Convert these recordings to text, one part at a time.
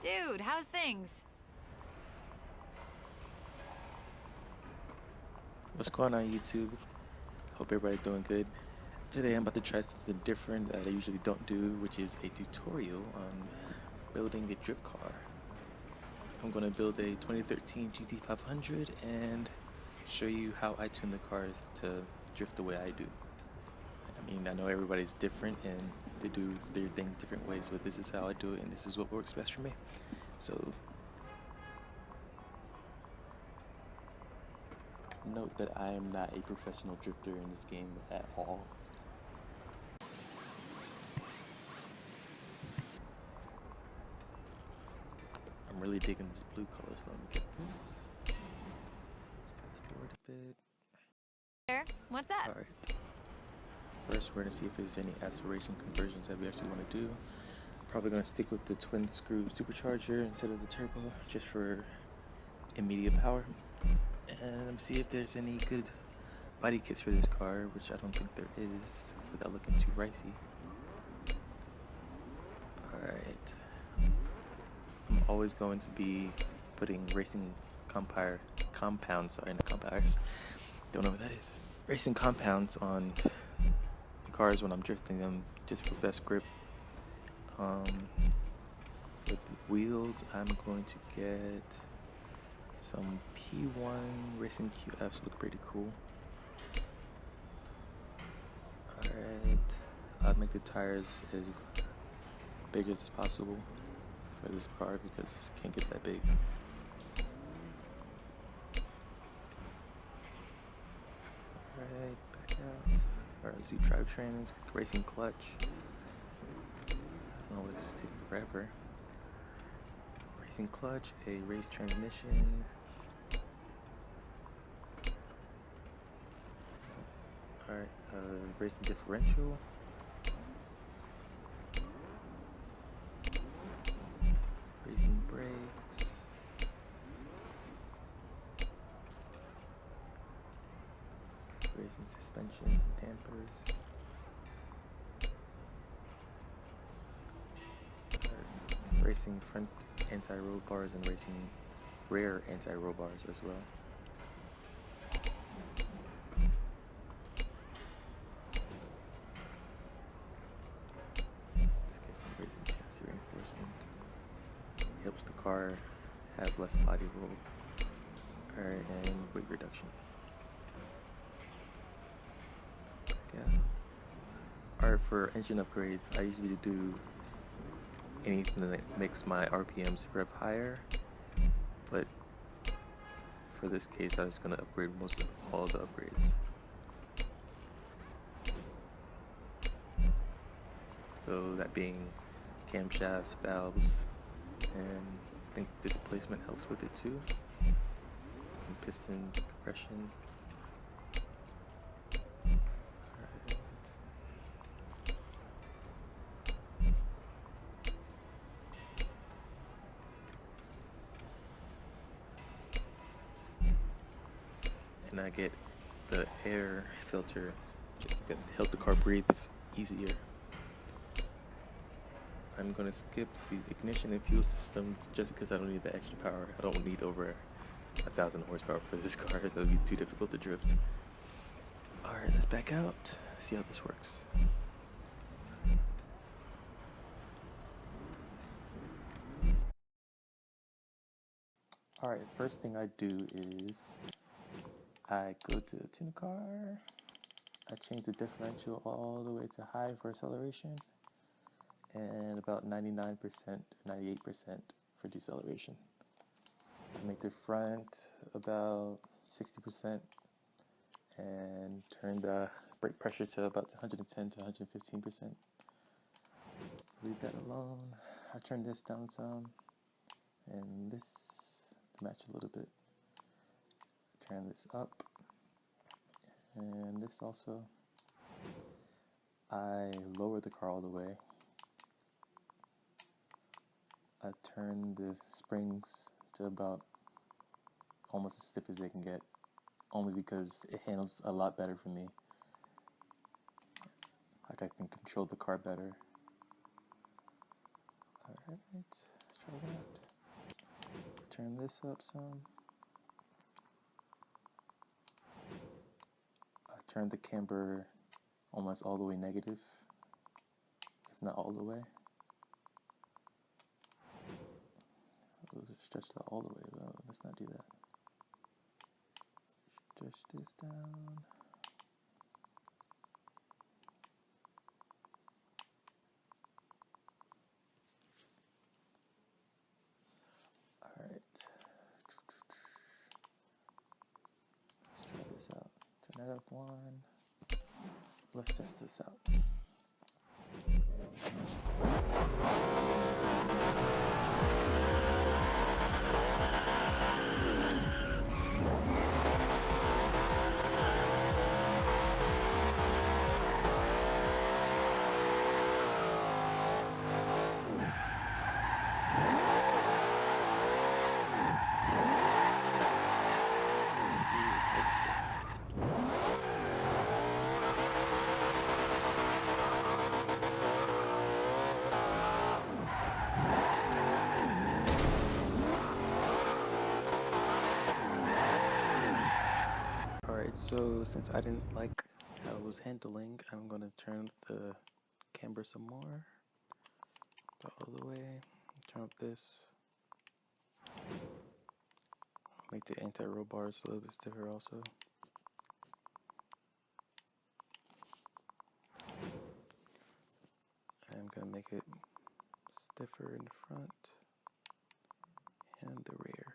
Dude, how's things? What's going on, YouTube? Hope everybody's doing good. Today I'm about to try something different that I usually don't do, which is a tutorial on building a drift car. I'm going to build a 2013 GT500 and show you how I tune the car to drift the way I do. I mean, I know everybody's different and they do their things different ways, but this is how I do it and this is what works best for me. So note that I am not a professional drifter in this game at all. I'm really digging this blue color, so let me get this. Let's fast forward a bit. There, what's up? Alright. First, we're going to see if there's any aspiration conversions that we actually want to do. Probably going to stick with the twin screw supercharger instead of the turbo, just for immediate power. And see if there's any good body kits for this car, which I don't think there is, without looking too pricey. Alright. I'm always going to be putting racing compounds, don't know what that is. Racing compounds on the cars when I'm drifting them, just for best grip. For the wheels, I'm going to get some P1 Racing QFs, look pretty cool. Alright, I'll make the tires as big as possible for this car because it can't get that big. Alright, back out. Alright, Z drivetrains, racing clutch. I don't know, this is taking forever. Racing clutch, a race transmission. Alright, racing differential. Racing brakes. Racing suspensions and dampers. Racing front anti-roll bars and racing rear anti-roll bars as well. Let's get some racing chassis reinforcement. Helps the car have less body roll. Alright, and weight reduction. Yeah. Alright, for engine upgrades, I usually do anything that makes my RPMs rev higher, but for this case I was going to upgrade most of all the upgrades. So that being camshafts, valves, and I think displacement helps with it too, and piston compression. And I get the air filter to help the car breathe easier. I'm going to skip the ignition and fuel system just because I don't need the extra power. I don't need over 1,000 horsepower for this car. That would be too difficult to drift. Alright, let's back out, see how this works. Alright, first thing I do is I go to the tune car, I change the differential all the way to high for acceleration, and about 99%, 98% for deceleration. I make the front about 60% and turn the brake pressure to about 110 to 115%. Leave that alone. I turn this down some and this to match a little bit. Turn this up and this also. I lower the car all the way. I turn the springs to about almost as stiff as they can get, only because it handles a lot better for me. Like I can control the car better. Alright, let's try that. Turn this up some. I turned the camber almost all the way negative, if not all the way. Stretch it all the way. Well, let's not do that. Stretch this down. All right. Let's try this out. Turn that up one. Let's test this out. Alright, so since I didn't like how it was handling, I'm going to turn the camber some more. Go all the way. Turn up this. Make the anti-roll bars a little bit stiffer also. I'm going to make it stiffer in the front and the rear.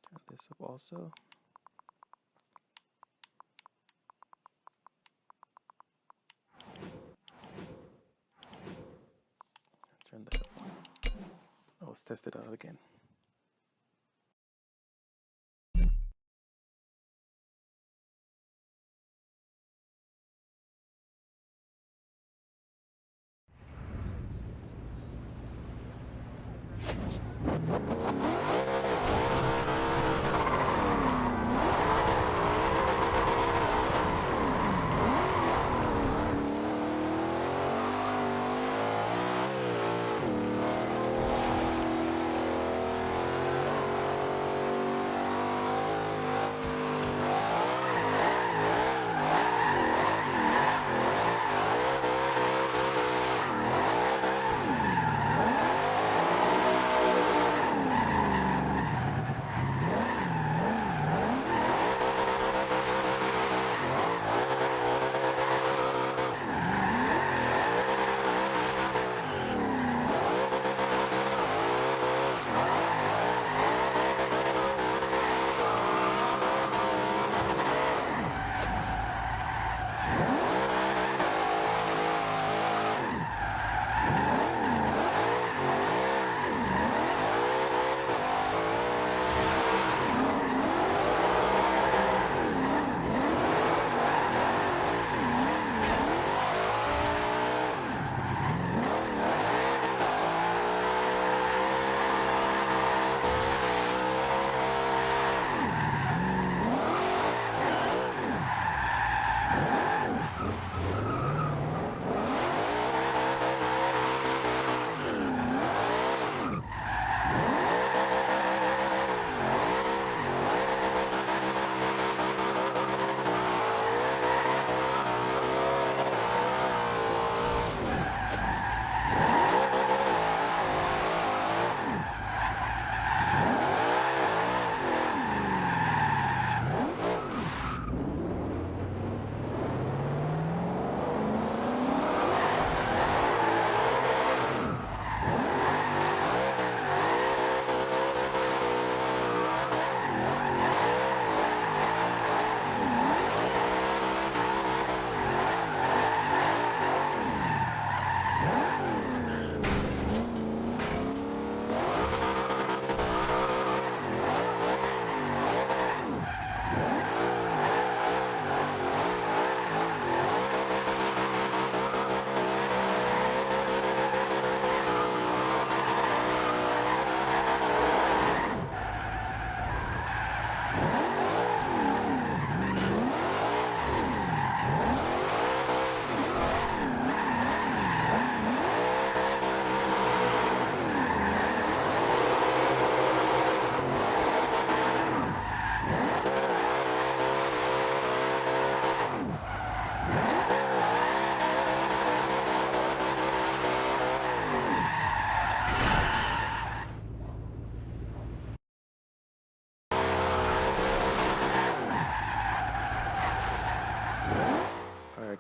Turn this up also. Turn that up. Oh, let's test it out again.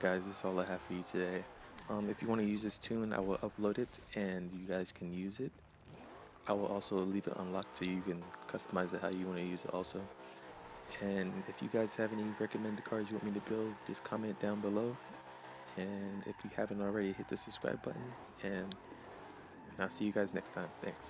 guys, this is all I have for you today. If you want to use this tune, I will upload it and you guys can use it. I will also leave it unlocked so you can customize it how you want to use it also. And if you guys have any recommended cars you want me to build, just comment down below. And if you haven't already, hit the subscribe button. And I'll see you guys next time. Thanks.